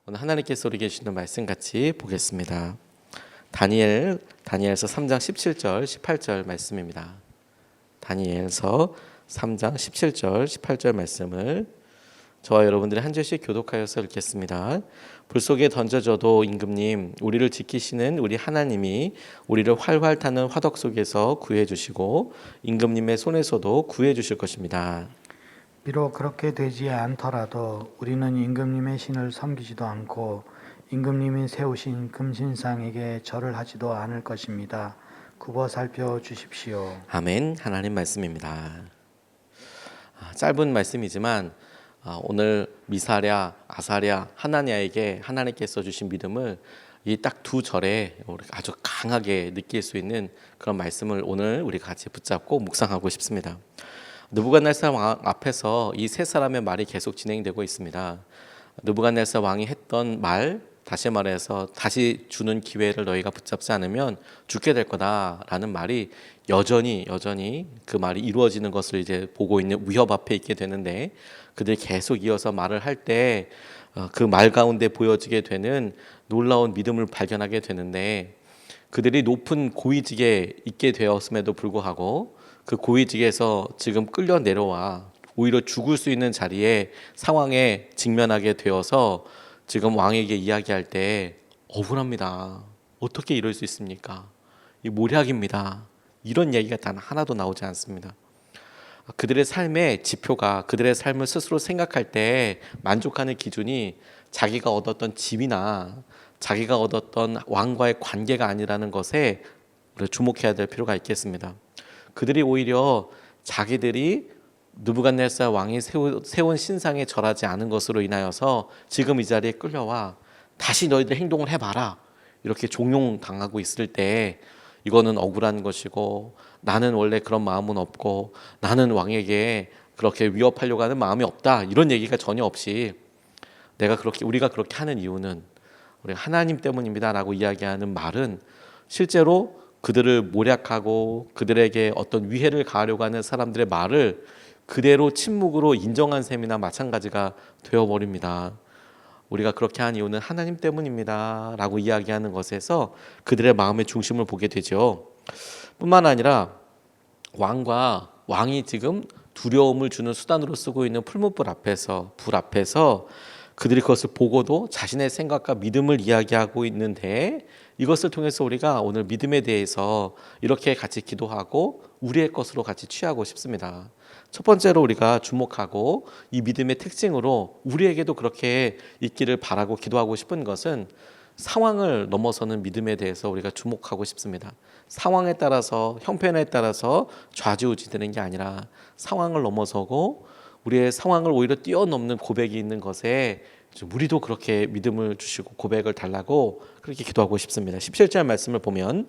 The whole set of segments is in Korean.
오늘 하나님께서 우리에게 주시는 말씀 같이 보겠습니다. 다니엘서 3장 17절 18절 말씀입니다. 다니엘서 3장 17절 18절 말씀을 저와 여러분들이 한 절씩 교독하여서 읽겠습니다. 불 속에 던져져도 임금님, 우리를 지키시는 우리 하나님이 우리를 활활 타는 화덕 속에서 구해 주시고 임금님의 손에서도 구해 주실 것입니다. 비록 그렇게 되지 않더라도 우리는 임금님의 신을 섬기지도 않고 임금님이 세우신 금신상에게 절을 하지도 않을 것입니다. 굽어 살펴 주십시오. 아멘. 하나님 말씀입니다. 짧은 말씀이지만 오늘 미사랴, 아사랴, 하나냐에게 하나님께서 주신 믿음을 이 딱 두 절에 우리가 아주 강하게 느낄 수 있는 그런 말씀을 오늘 우리가 같이 붙잡고 묵상하고 싶습니다. 느부갓네살 왕 앞에서 이 세 사람의 말이 계속 진행되고 있습니다. 느부갓네살 왕이 했던 말, 다시 말해서 다시 주는 기회를 너희가 붙잡지 않으면 죽게 될 거다라는 말이 여전히 그 말이 이루어지는 것을 이제 보고 있는 위협 앞에 있게 되는데, 그들이 계속 이어서 말을 할 때 그 말 가운데 보여지게 되는 놀라운 믿음을 발견하게 되는데, 그들이 높은 고위직에 있게 되었음에도 불구하고 그 고위직에서 지금 끌려 내려와 오히려 죽을 수 있는 자리에 상황에 직면하게 되어서 지금 왕에게 이야기할 때 억울합니다. 어떻게 이럴 수 있습니까? 이 모략입니다. 이런 얘기가 단 하나도 나오지 않습니다. 그들의 삶의 지표가, 그들의 삶을 스스로 생각할 때 만족하는 기준이 자기가 얻었던 집이나 자기가 얻었던 왕과의 관계가 아니라는 것에 우리가 주목해야 될 필요가 있겠습니다. 그들이 오히려 자기들이 느부갓네살 왕이 세운 신상에 절하지 않은 것으로 인하여서 지금 이 자리에 끌려와 다시 너희들 행동을 해봐라, 이렇게 종용당하고 있을 때 이거는 억울한 것이고, 나는 원래 그런 마음은 없고, 나는 왕에게 그렇게 위협하려고 하는 마음이 없다, 이런 얘기가 전혀 없이 우리가 그렇게 하는 이유는 우리 하나님 때문입니다 라고 이야기하는 말은 실제로 그들을 모략하고 그들에게 어떤 위해를 가하려고 하는 사람들의 말을 그대로 침묵으로 인정한 셈이나 마찬가지가 되어버립니다. 우리가 그렇게 한 이유는 하나님 때문입니다 라고 이야기하는 것에서 그들의 마음의 중심을 보게 되죠. 뿐만 아니라 왕이 지금 두려움을 주는 수단으로 쓰고 있는 풀무불 앞에서, 불 앞에서 그들이 그것을 보고도 자신의 생각과 믿음을 이야기하고 있는데, 이것을 통해서 우리가 오늘 믿음에 대해서 이렇게 같이 기도하고 우리의 것으로 같이 취하고 싶습니다. 첫 번째로 우리가 주목하고 이 믿음의 특징으로 우리에게도 그렇게 있기를 바라고 기도하고 싶은 것은 상황을 넘어서는 믿음에 대해서 우리가 주목하고 싶습니다. 상황에 따라서, 형편에 따라서 좌지우지되는 게 아니라 상황을 넘어서고 우리의 상황을 오히려 뛰어넘는 고백이 있는 것에 우리도 그렇게 믿음을 주시고 고백을 달라고 그렇게 기도하고 싶습니다. 17절 말씀을 보면,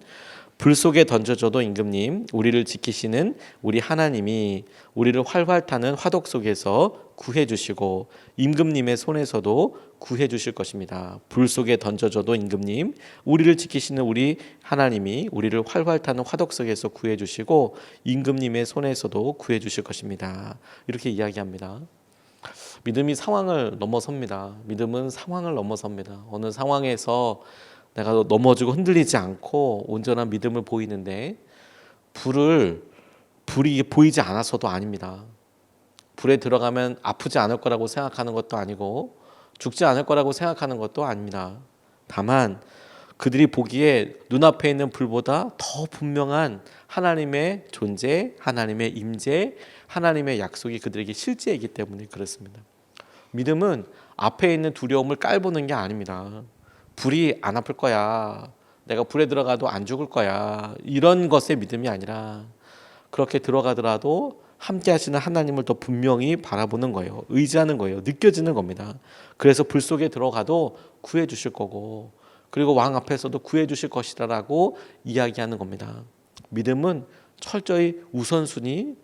불 속에 던져져도 임금님, 우리를 지키시는 우리 하나님이 우리를 활활 타는 화덕 속에서 구해 주시고 임금님의 손에서도 구해 주실 것입니다. 불 속에 던져져도 임금님, 우리를 지키시는 우리 하나님이 우리를 활활 타는 화덕 속에서 구해 주시고 임금님의 손에서도 구해 주실 것입니다. 이렇게 이야기합니다. 믿음이 상황을 넘어섭니다. 믿음은 상황을 넘어섭니다. 어느 상황에서 내가 넘어지고 흔들리지 않고 온전한 믿음을 보이는데, 불이 보이지 않아서도 아닙니다. 불에 들어가면 아프지 않을 거라고 생각하는 것도 아니고 죽지 않을 거라고 생각하는 것도 아닙니다. 다만 그들이 보기에 눈앞에 있는 불보다 더 분명한 하나님의 존재, 하나님의 임재, 하나님의 약속이 그들에게 실제이기 때문에 그렇습니다. 믿음은 앞에 있는 두려움을 깔보는 게 아닙니다. 불이 안 아플 거야, 내가 불에 들어가도 안 죽을 거야, 이런 것의 믿음이 아니라 그렇게 들어가더라도 함께 하시는 하나님을 더 분명히 바라보는 거예요. 의지하는 거예요. 느껴지는 겁니다. 그래서 불 속에 들어가도 구해 주실 거고, 그리고 왕 앞에서도 구해 주실 것이라고 이야기하는 겁니다. 믿음은 철저히 우선순위,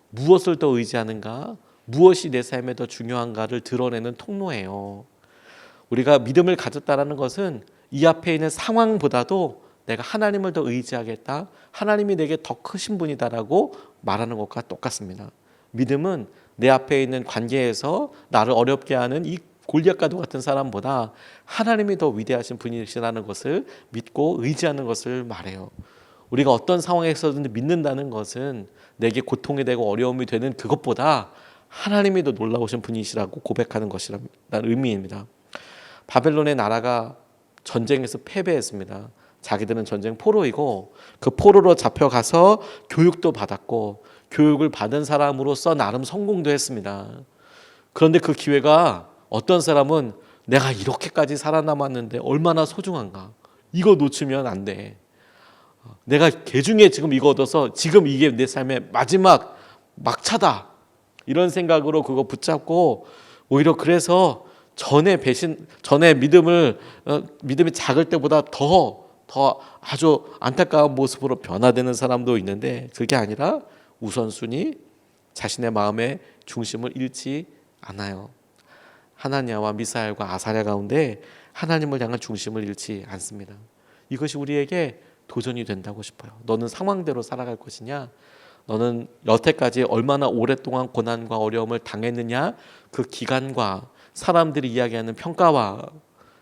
무엇을 더 의지하는가, 무엇이 내 삶에 더 중요한가를 드러내는 통로예요. 우리가 믿음을 가졌다는 것은 이 앞에 있는 상황보다도 내가 하나님을 더 의지하겠다, 하나님이 내게 더 크신 분이다라고 말하는 것과 똑같습니다. 믿음은 내 앞에 있는 관계에서 나를 어렵게 하는 이 골리앗과도 같은 사람보다 하나님이 더 위대하신 분이시라는 것을 믿고 의지하는 것을 말해요. 우리가 어떤 상황에서든 믿는다는 것은 내게 고통이 되고 어려움이 되는 그것보다 하나님이 더 놀라우신 분이시라고 고백하는 것이라는 의미입니다. 바벨론의 나라가 전쟁에서 패배했습니다. 자기들은 전쟁 포로이고 그 포로로 잡혀가서 교육도 받았고 교육을 받은 사람으로서 나름 성공도 했습니다. 그런데 그 기회가 어떤 사람은 내가 이렇게까지 살아남았는데 얼마나 소중한가. 이거 놓치면 안 돼. 내가 개 중에 지금 이거 얻어서 지금 이게 내 삶의 마지막 막차다. 이런 생각으로 그거 붙잡고 오히려 그래서 전에 믿음이 작을 때보다 더 아주 안타까운 모습으로 변화되는 사람도 있는데 그게 아니라 우선순위 자신의 마음의 중심을 잃지 않아요. 하나냐와 미사엘과 아사랴 가운데 하나님을 향한 중심을 잃지 않습니다. 이것이 우리에게 도전이 된다고 싶어요. 너는 상황대로 살아갈 것이냐? 너는 여태까지 얼마나 오랫동안 고난과 어려움을 당했느냐? 그 기간과 사람들이 이야기하는 평가와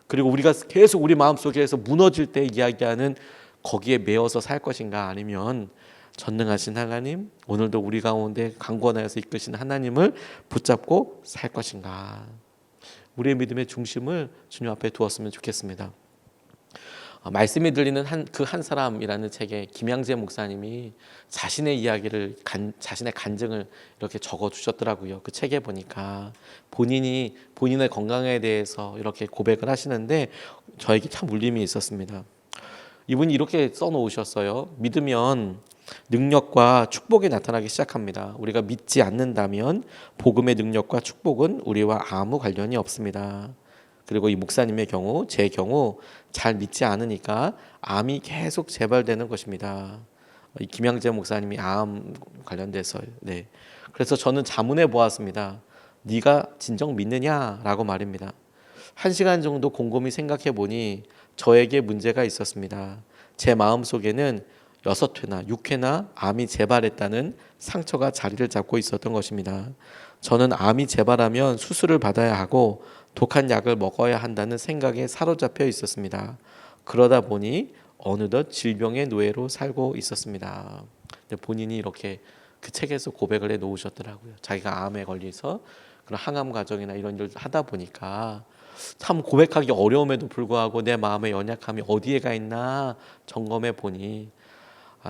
그리고 우리가 계속 우리 마음속에서 무너질 때 이야기하는 거기에 매어서 살 것인가? 아니면 전능하신 하나님, 오늘도 우리 가운데 강권하여서 이끄신 하나님을 붙잡고 살 것인가? 우리의 믿음의 중심을 주님 앞에 두었으면 좋겠습니다. 말씀이 들리는 그 한 사람이라는 책에 김양재 목사님이 자신의 이야기를 자신의 간증을 이렇게 적어 주셨더라고요. 그 책에 보니까 본인의 건강에 대해서 이렇게 고백을 하시는데 저에게 참 울림이 있었습니다. 이분이 이렇게 써놓으셨어요. 믿으면 능력과 축복이 나타나기 시작합니다. 우리가 믿지 않는다면 복음의 능력과 축복은 우리와 아무 관련이 없습니다. 그리고 이 목사님의 경우, 제 경우 잘 믿지 않으니까 암이 계속 재발되는 것입니다. 이 김양재 목사님이 암 관련돼서 그래서 저는 자문해 보았습니다. 네가 진정 믿느냐라고 말입니다. 1시간 정도 곰곰이 생각해 보니 저에게 문제가 있었습니다. 제 마음속에는 6회나 6회나 암이 재발했다는 상처가 자리를 잡고 있었던 것입니다. 저는 암이 재발하면 수술을 받아야 하고 독한 약을 먹어야 한다는 생각에 사로잡혀 있었습니다. 그러다 보니 어느덧 질병의 노예로 살고 있었습니다. 본인이 이렇게 그 책에서 고백을 해 놓으셨더라고요. 자기가 암에 걸려서 그런 항암 과정이나 이런 일을 하다 보니까 참 고백하기 어려움에도 불구하고 내 마음의 연약함이 어디에 가 있나 점검해 보니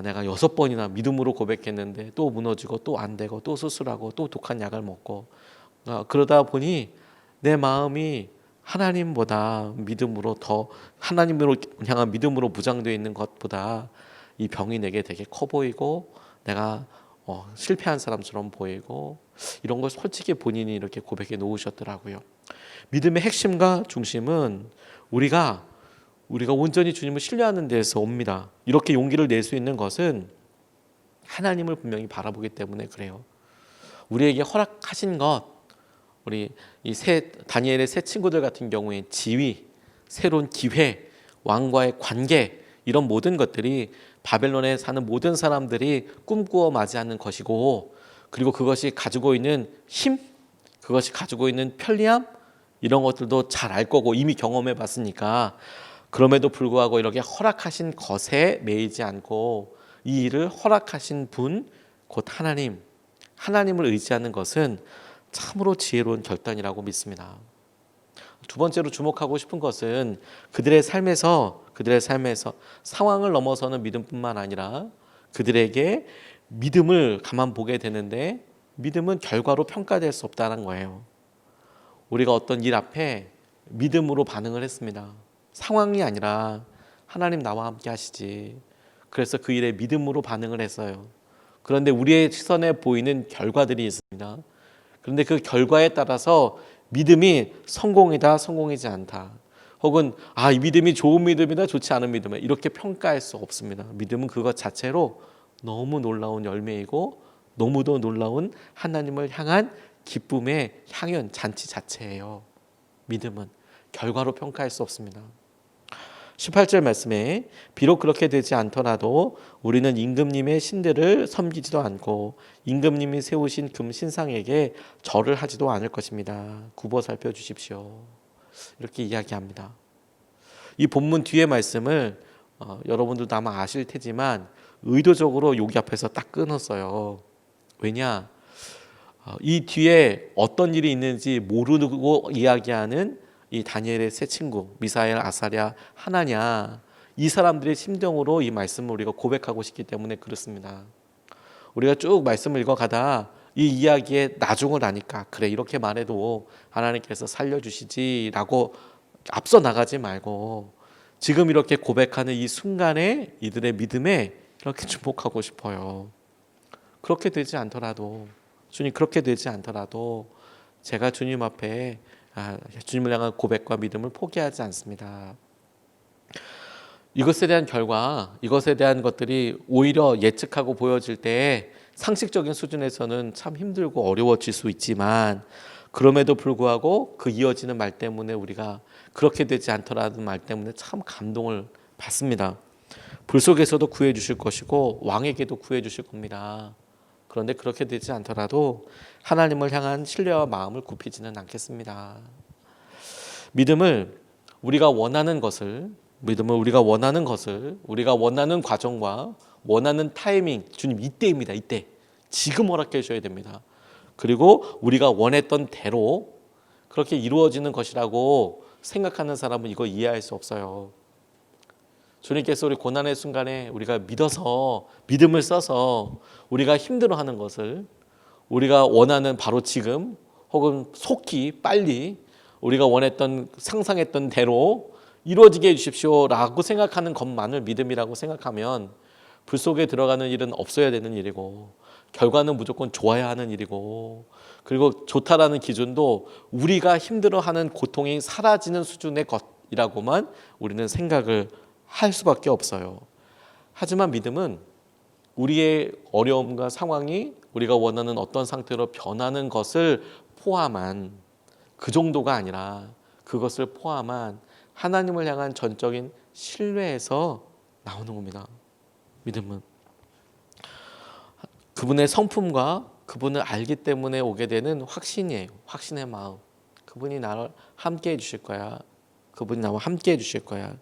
내가 6번이나 믿음으로 고백했는데 또 무너지고 또 안 되고 또 수술하고 또 독한 약을 먹고 그러다 보니 내 마음이 하나님보다 믿음으로 더 하나님으로 향한 믿음으로 무장되어 있는 것보다 이 병이 내게 되게 커 보이고 내가 실패한 사람처럼 보이고 이런 걸 솔직히 본인이 이렇게 고백해 놓으셨더라고요. 믿음의 핵심과 중심은 우리가 온전히 주님을 신뢰하는 데서 옵니다. 이렇게 용기를 낼 수 있는 것은 하나님을 분명히 바라보기 때문에 그래요. 우리에게 허락하신 것, 우리 다니엘의 세 친구들 같은 경우에 지위, 새로운 기회, 왕과의 관계 이런 모든 것들이 바벨론에 사는 모든 사람들이 꿈꾸어 맞이하는 것이고 그리고 그것이 가지고 있는 힘, 그것이 가지고 있는 편리함 이런 것들도 잘 알 거고 이미 경험해 봤으니까 그럼에도 불구하고 이렇게 허락하신 것에 매이지 않고 이 일을 허락하신 분, 곧 하나님을 의지하는 것은 참으로 지혜로운 결단이라고 믿습니다. 두 번째로 주목하고 싶은 것은 그들의 삶에서 상황을 넘어서는 믿음뿐만 아니라 그들에게 믿음을 가만 보게 되는데 믿음은 결과로 평가될 수 없다는 거예요. 우리가 어떤 일 앞에 믿음으로 반응을 했습니다. 상황이 아니라 하나님 나와 함께 하시지. 그래서 그 일에 믿음으로 반응을 했어요. 그런데 우리의 시선에 보이는 결과들이 있습니다. 그런데 그 결과에 따라서 믿음이 성공이다, 성공이지 않다. 혹은 이 믿음이 좋은 믿음이다, 좋지 않은 믿음이다. 이렇게 평가할 수 없습니다. 믿음은 그것 자체로 너무 놀라운 열매이고 너무도 놀라운 하나님을 향한 기쁨의 향연, 잔치 자체예요. 믿음은 결과로 평가할 수 없습니다. 18절 말씀에 비록 그렇게 되지 않더라도 우리는 임금님의 신들을 섬기지도 않고 임금님이 세우신 금 신상에게 절을 하지도 않을 것입니다. 굽어 살펴주십시오. 이렇게 이야기합니다. 이 본문 뒤에 말씀을 여러분들도 아마 아실 테지만 의도적으로 여기 앞에서 딱 끊었어요. 왜냐? 이 뒤에 어떤 일이 있는지 모르고 이야기하는 이 다니엘의 세 친구 미사엘, 아사랴, 하나냐, 이 사람들의 심정으로 이 말씀을 우리가 고백하고 싶기 때문에 그렇습니다. 우리가 쭉 말씀을 읽어가다 이 이야기의 나중을 아니까 그래 이렇게 말해도 하나님께서 살려주시지라고 앞서 나가지 말고 지금 이렇게 고백하는 이 순간에 이들의 믿음에 이렇게 주목하고 싶어요. 그렇게 되지 않더라도 주님 그렇게 되지 않더라도 제가 주님 앞에 주님을 향한 고백과 믿음을 포기하지 않습니다. 이것에 대한 결과, 이것에 대한 것들이 오히려 예측하고 보여질 때 상식적인 수준에서는 참 힘들고 어려워질 수 있지만 그럼에도 불구하고 그 이어지는 말 때문에 우리가 그렇게 되지 않더라도 말 때문에 참 감동을 받습니다. 불 속에서도 구해 주실 것이고 왕에게도 구해 주실 겁니다. 그런데 그렇게 되지 않더라도 하나님을 향한 신뢰와 마음을 굽히지는 않겠습니다. 믿음을 우리가 원하는 것을 우리가 원하는 과정과 원하는 타이밍, 주님 이때입니다. 이때 지금 허락해 주셔야 됩니다. 그리고 우리가 원했던 대로 그렇게 이루어지는 것이라고 생각하는 사람은 이거 이해할 수 없어요. 주님께서 우리 고난의 순간에 우리가 믿음을 써서 우리가 힘들어하는 것을 우리가 원하는 바로 지금 혹은 속히 빨리 우리가 원했던 상상했던 대로 이루어지게 해주십시오라고 생각하는 것만을 믿음이라고 생각하면 불 속에 들어가는 일은 없어야 되는 일이고 결과는 무조건 좋아야 하는 일이고 그리고 좋다라는 기준도 우리가 힘들어하는 고통이 사라지는 수준의 것이라고만 우리는 생각을 할 수밖에 없어요. 하지만 믿음은 우리의 어려움과 상황이 우리가 원하는 어떤 상태로 변하는 것을 포함한 그 정도가 아니라 그것을 포함한 하나님을 향한 전적인 신뢰에서 나오는 겁니다. 믿음은 그분의 성품과 그분을 알기 때문에 오게 되는 확신이에요. 확신의 마음. 그분이 나를 함께 해주실 거야. 그분이 나와 함께 해주실 거야.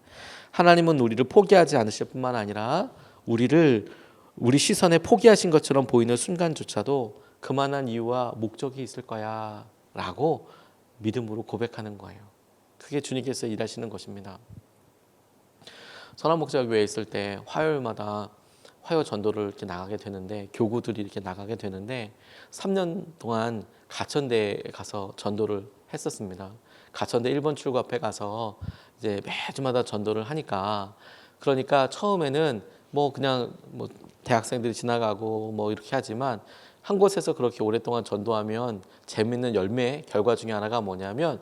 하나님은 우리를 포기하지 않으실 뿐만 아니라 우리 시선에 포기하신 것처럼 보이는 순간조차도 그만한 이유와 목적이 있을 거야 라고 믿음으로 고백하는 거예요. 그게 주님께서 일하시는 것입니다. 선한목자교회에 있을 때 화요일마다 화요 전도를 이렇게 나가게 되는데 교구들이 이렇게 나가게 되는데 3년 동안 가천대에 가서 전도를 했었습니다. 가천대 1번 출구 앞에 가서 이제 매주마다 전도를 하니까 그러니까 처음에는 그냥 대학생들이 지나가고 이렇게 하지만 한 곳에서 그렇게 오랫동안 전도하면 재밌는 열매 결과 중에 하나가 뭐냐면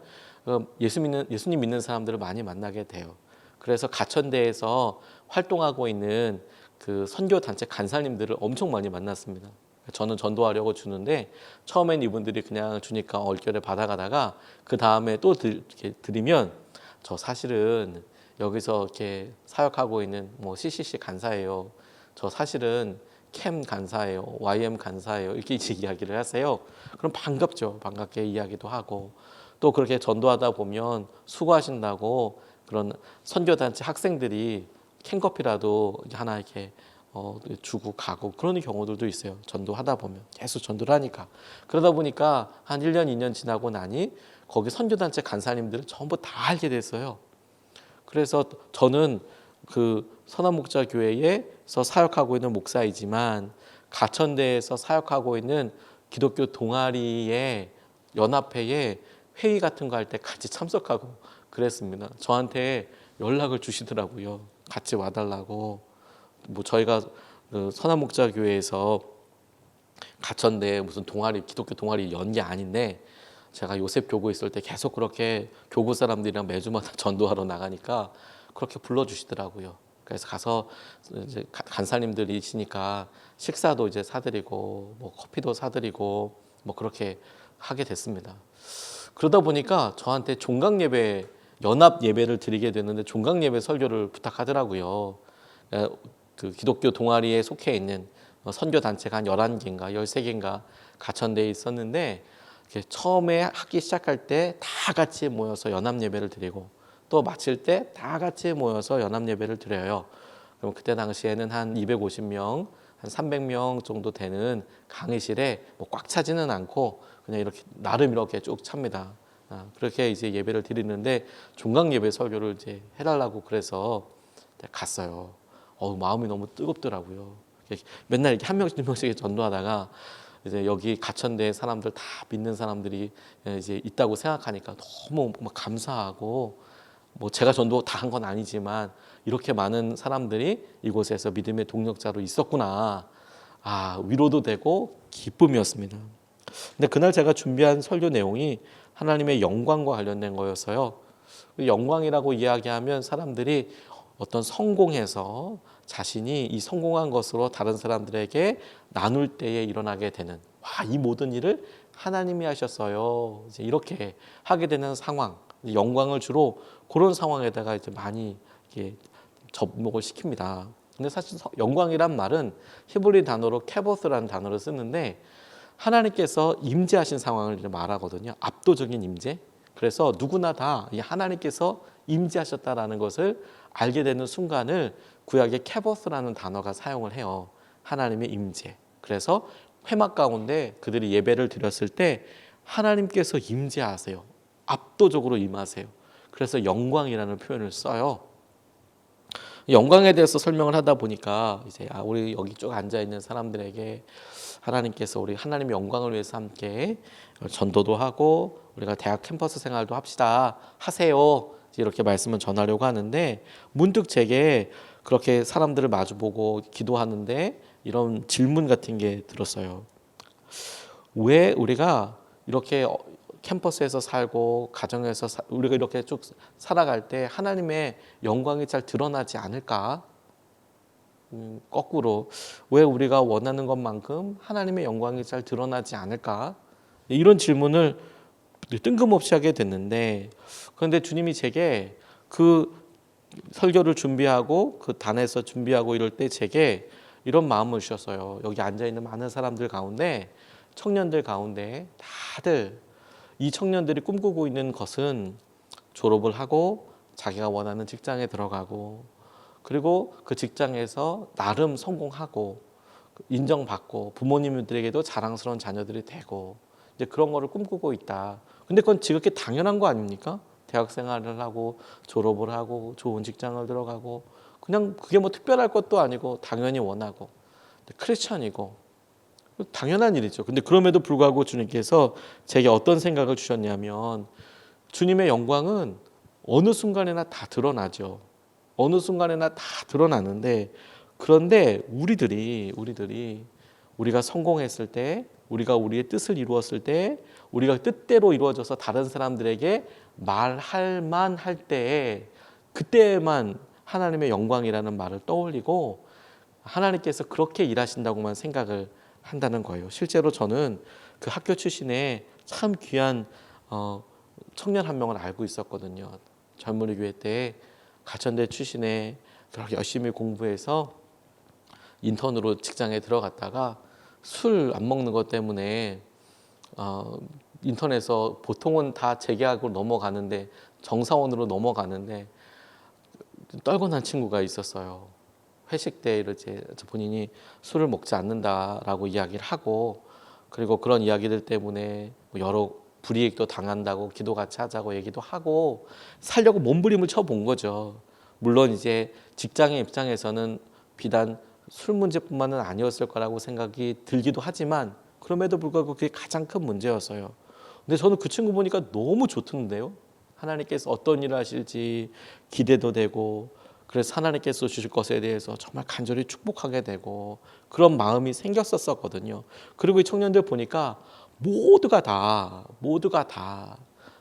예수님 믿는 사람들을 많이 만나게 돼요. 그래서 가천대에서 활동하고 있는 그 선교 단체 간사님들을 엄청 많이 만났습니다. 저는 전도하려고 주는데 처음엔 이분들이 그냥 주니까 얼결에 받아가다가 그 다음에 또 이렇게 드리면 저 사실은 여기서 이렇게 사역하고 있는 CCC 간사예요. 저 사실은 캠 간사예요. YM 간사예요. 이렇게 이야기를 하세요. 그럼 반갑죠. 반갑게 이야기도 하고 또 그렇게 전도하다 보면 수고하신다고 그런 선교단체 학생들이 캔커피라도 하나 이렇게 주고 가고 그런 경우들도 있어요. 전도하다 보면 계속 전도를 하니까 그러다 보니까 한 1년 2년 지나고 나니 거기 선교단체 간사님들을 전부 다 알게 됐어요. 그래서 저는 그 선한목자교회에서 사역하고 있는 목사이지만 가천대에서 사역하고 있는 기독교 동아리의 연합회에 회의 같은 거 할 때 같이 참석하고 그랬습니다. 저한테 연락을 주시더라고요. 같이 와달라고. 저희가 선한목자교회에서 가천대에 무슨 동아리 기독교 동아리 연 게 아닌데 제가 요셉 교구 있을 때 계속 그렇게 교구 사람들이랑 매주마다 전도하러 나가니까 그렇게 불러주시더라고요. 그래서 가서 이제 간사님들이시니까 식사도 이제 사드리고 커피도 사드리고 그렇게 하게 됐습니다. 그러다 보니까 저한테 종강 예배 연합 예배를 드리게 되는데 종강 예배 설교를 부탁하더라고요. 그 기독교 동아리에 속해 있는 선교 단체가 한 11개인가 13개인가 가천대에 있었는데 처음에 하기 시작할 때 다 같이 모여서 연합 예배를 드리고 또 마칠 때 다 같이 모여서 연합 예배를 드려요. 그럼 그때 당시에는 한 250명, 한 300명 정도 되는 강의실에 뭐 꽉 차지는 않고 그냥 이렇게 나름 이렇게 쭉 찹니다. 그렇게 이제 예배를 드리는데 종강 예배 설교를 이제 해달라고 그래서 갔어요. 마음이 너무 뜨겁더라고요. 맨날 이렇게 한 명씩 두 명씩 전도하다가 이제 여기 가천대 사람들 다 믿는 사람들이 이제 있다고 생각하니까 너무 막 감사하고 뭐 제가 전도 다 한 건 아니지만 이렇게 많은 사람들이 이곳에서 믿음의 동력자로 있었구나. 위로도 되고 기쁨이었습니다. 근데 그날 제가 준비한 설교 내용이 하나님의 영광과 관련된 거였어요. 영광이라고 이야기하면 사람들이 어떤 성공해서 자신이 이 성공한 것으로 다른 사람들에게 나눌 때에 일어나게 되는 이 모든 일을 하나님이 하셨어요. 이제 이렇게 하게 되는 상황, 영광을 주로 그런 상황에다가 이제 많이 이렇게 접목을 시킵니다. 근데 사실 영광이란 말은 히브리 단어로 케보스라는 단어를 쓰는데 하나님께서 임재하신 상황을 말하거든요. 압도적인 임재. 그래서 누구나 다 하나님께서 임재하셨다라는 것을 알게 되는 순간을 구약의 케보스라는 단어가 사용을 해요. 하나님의 임재. 그래서 회막 가운데 그들이 예배를 드렸을 때 하나님께서 임재하세요. 압도적으로 임하세요. 그래서 영광이라는 표현을 써요. 영광에 대해서 설명을 하다 보니까 이제 우리 여기 쭉 앉아 있는 사람들에게 하나님께서 우리 하나님의 영광을 위해서 함께 전도도 하고 우리가 대학 캠퍼스 생활도 하세요. 이렇게 말씀을 전하려고 하는데 문득 제게 그렇게 사람들을 마주보고 기도하는데 이런 질문 같은 게 들었어요. 왜 우리가 이렇게 캠퍼스에서 살고 가정에서 우리가 이렇게 쭉 살아갈 때 하나님의 영광이 잘 드러나지 않을까? 거꾸로 왜 우리가 원하는 것만큼 하나님의 영광이 잘 드러나지 않을까? 이런 질문을 뜬금없이 하게 됐는데 그런데 주님이 제게 그 설교를 준비하고 그 단에서 준비하고 이럴 때 제게 이런 마음을 주셨어요. 여기 앉아있는 많은 사람들 가운데 청년들 가운데 다들 이 청년들이 꿈꾸고 있는 것은 졸업을 하고 자기가 원하는 직장에 들어가고 그리고 그 직장에서 나름 성공하고 인정받고 부모님들에게도 자랑스러운 자녀들이 되고 이제 그런 거를 꿈꾸고 있다. 근데 그건 지극히 당연한 거 아닙니까? 대학 생활을 하고 졸업을 하고 좋은 직장을 들어가고 그냥 그게 뭐 특별할 것도 아니고 당연히 원하고 크리스천이고 당연한 일이죠. 근데 그럼에도 불구하고 주님께서 제게 어떤 생각을 주셨냐면 주님의 영광은 어느 순간에나 다 드러나죠. 어느 순간에나 다 드러나는데 그런데 우리가 성공했을 때 우리가 우리의 뜻을 이루었을 때 우리가 뜻대로 이루어져서 다른 사람들에게 말할 만할 때에 그때만 하나님의 영광이라는 말을 떠올리고 하나님께서 그렇게 일하신다고만 생각을 한다는 거예요. 실제로 저는 그 학교 출신의 참 귀한 청년 한 명을 알고 있었거든요. 젊은이 교회 때 가천대 출신의 그렇게 열심히 공부해서 인턴으로 직장에 들어갔다가 술 안 먹는 것 때문에 인턴에서 보통은 다 재계약으로 넘어가는데 정사원으로 넘어가는데 떨궈난 친구가 있었어요. 회식 때 이제 본인이 술을 먹지 않는다라고 이야기를 하고 그리고 그런 이야기들 때문에 여러 불이익도 당한다고 기도 같이 하자고 얘기도 하고 살려고 몸부림을 쳐본 거죠. 물론 이제 직장의 입장에서는 비단 술 문제뿐만은 아니었을 거라고 생각이 들기도 하지만 그럼에도 불구하고 그게 가장 큰 문제였어요. 근데 저는 그 친구 보니까 너무 좋던데요. 하나님께서 어떤 일을 하실지 기대도 되고 그래서 하나님께서 주실 것에 대해서 정말 간절히 축복하게 되고 그런 마음이 생겼었거든요. 그리고 이 청년들 보니까 모두가 다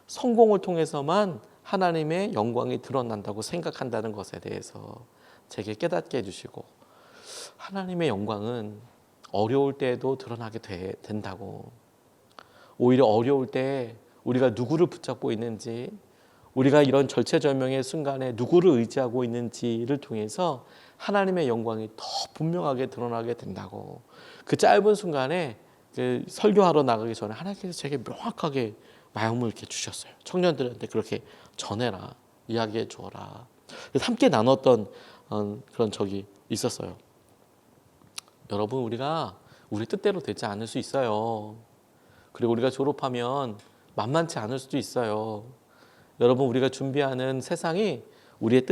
성공을 통해서만 하나님의 영광이 드러난다고 생각한다는 것에 대해서 제게 깨닫게 해주시고 하나님의 영광은 어려울 때에도 드러나게 된다고 오히려 어려울 때 우리가 누구를 붙잡고 있는지 우리가 이런 절체절명의 순간에 누구를 의지하고 있는지를 통해서 하나님의 영광이 더 분명하게 드러나게 된다고. 그 짧은 순간에 그 설교하러 나가기 전에 하나님께서 제게 명확하게 마음을 이렇게 주셨어요. 청년들한테 그렇게 전해라, 이야기해 주어라. 그래서 함께 나눴던 그런 적이 있었어요. 여러분, 우리가 우리 뜻대로 되지 않을 수 있어요. 그리고 우리가 졸업하면 만만치 않을 수도 있어요. 여러분, 우리가 준비하는 세상이 우리의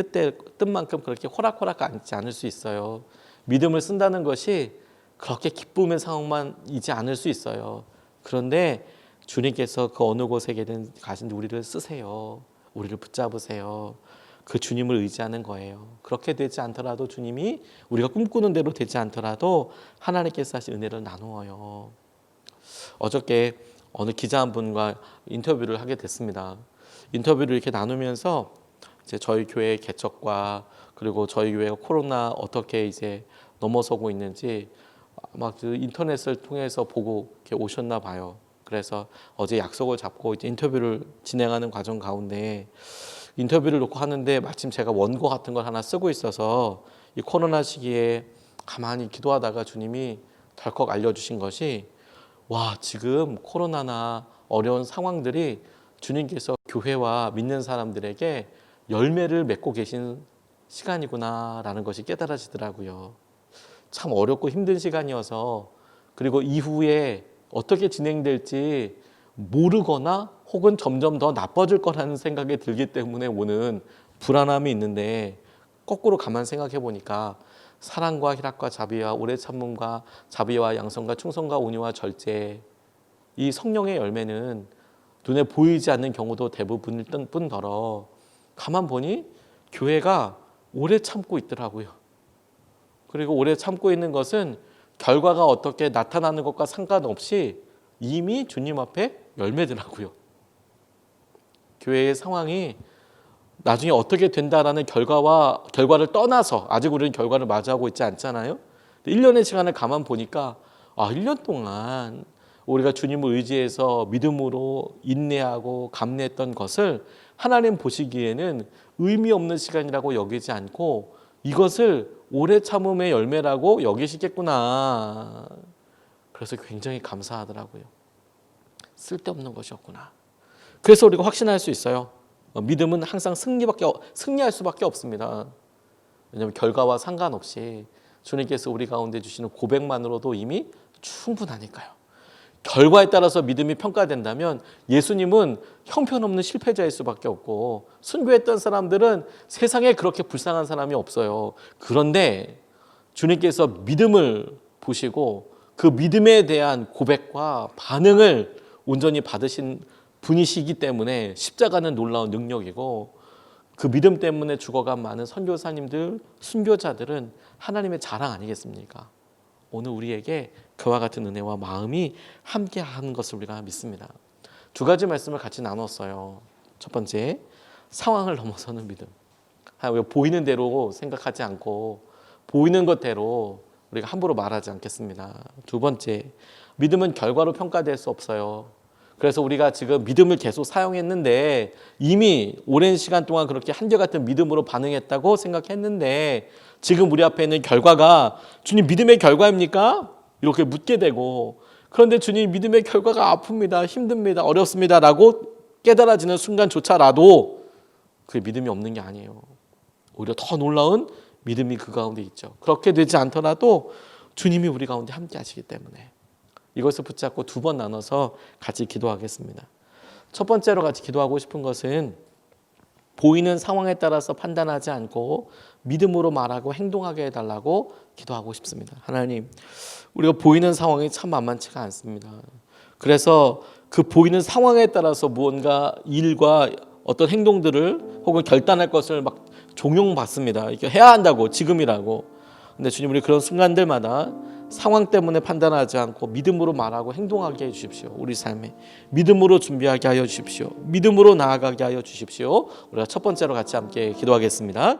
뜻만큼 그렇게 호락호락 앉지 않을 수 있어요. 믿음을 쓴다는 것이 그렇게 기쁨의 상황만이지 않을 수 있어요. 그런데 주님께서 그 어느 곳에든 가신 우리를 쓰세요. 우리를 붙잡으세요. 그 주님을 의지하는 거예요. 그렇게 되지 않더라도 주님이 우리가 꿈꾸는 대로 되지 않더라도 하나님께서 하신 은혜를 나누어요. 어저께 어느 기자 한 분과 인터뷰를 하게 됐습니다. 인터뷰를 이렇게 나누면서 이제 저희 교회의 개척과 그리고 저희 교회가 코로나 어떻게 이제 넘어서고 있는지 막 그 인터넷을 통해서 보고 이렇게 오셨나 봐요. 그래서 어제 약속을 잡고 이제 인터뷰를 진행하는 과정 가운데 인터뷰를 놓고 하는데 마침 제가 원고 같은 걸 하나 쓰고 있어서 이 코로나 시기에 가만히 기도하다가 주님이 덜컥 알려주신 것이 와, 지금 코로나나 어려운 상황들이 주님께서 교회와 믿는 사람들에게 열매를 맺고 계신 시간이구나라는 것이 깨달아지더라고요. 참 어렵고 힘든 시간이어서 그리고 이후에 어떻게 진행될지 모르거나 혹은 점점 더 나빠질 거라는 생각이 들기 때문에 오는 불안함이 있는데 거꾸로 가만 생각해 보니까 사랑과 희락과 자비와 오래 참음과 자비와 양선과 충성과 온유와 절제, 이 성령의 열매는 눈에 보이지 않는 경우도 대부분일 뿐더러 가만 보니 교회가 오래 참고 있더라고요. 그리고 오래 참고 있는 것은 결과가 어떻게 나타나는 것과 상관없이 이미 주님 앞에 열매더라고요. 교회의 상황이 나중에 어떻게 된다라는 결과를 떠나서 아직 우리는 결과를 맞이하고 있지 않잖아요. 1년의 시간을 가만 보니까 1년 동안 우리가 주님을 의지해서 믿음으로 인내하고 감내했던 것을 하나님 보시기에는 의미 없는 시간이라고 여기지 않고 이것을 오래 참음의 열매라고 여기시겠구나. 그래서 굉장히 감사하더라고요. 쓸데없는 것이었구나. 그래서 우리가 확신할 수 있어요. 믿음은 항상 승리할 수밖에 없습니다. 왜냐하면 결과와 상관없이 주님께서 우리 가운데 주시는 고백만으로도 이미 충분하니까요. 결과에 따라서 믿음이 평가된다면 예수님은 형편없는 실패자일 수밖에 없고 순교했던 사람들은 세상에 그렇게 불쌍한 사람이 없어요. 그런데 주님께서 믿음을 보시고 그 믿음에 대한 고백과 반응을 온전히 받으신 분이시기 때문에 십자가는 놀라운 능력이고 그 믿음 때문에 죽어간 많은 선교사님들, 순교자들은 하나님의 자랑 아니겠습니까? 오늘 우리에게 그와 같은 은혜와 마음이 함께하는 것을 우리가 믿습니다. 두 가지 말씀을 같이 나눴어요. 첫 번째, 상황을 넘어서는 믿음. 보이는 대로 생각하지 않고 보이는 것대로 우리가 함부로 말하지 않겠습니다. 두 번째, 믿음은 결과로 평가될 수 없어요. 그래서 우리가 지금 믿음을 계속 사용했는데 이미 오랜 시간 동안 그렇게 한결같은 믿음으로 반응했다고 생각했는데 지금 우리 앞에 있는 결과가 주님 믿음의 결과입니까? 이렇게 묻게 되고 그런데 주님 믿음의 결과가 아픕니다. 힘듭니다. 어렵습니다. 라고 깨달아지는 순간조차라도 그게 믿음이 없는 게 아니에요. 오히려 더 놀라운 믿음이 그 가운데 있죠. 그렇게 되지 않더라도 주님이 우리 가운데 함께 하시기 때문에 이것을 붙잡고 두 번 나눠서 같이 기도하겠습니다. 첫 번째로 같이 기도하고 싶은 것은 보이는 상황에 따라서 판단하지 않고 믿음으로 말하고 행동하게 해달라고 기도하고 싶습니다. 하나님, 우리가 보이는 상황이 참 만만치가 않습니다. 그래서 그 보이는 상황에 따라서 무언가 일과 어떤 행동들을 혹은 결단할 것을 막 종용받습니다. 이렇게 해야 한다고, 지금이라고. 근데 주님, 우리 그런 순간들마다 상황 때문에 판단하지 않고 믿음으로 말하고 행동하게 해주십시오. 우리 삶에 믿음으로 준비하게 하여 주십시오. 믿음으로 나아가게 하여 주십시오. 우리가 첫 번째로 같이 함께 기도하겠습니다.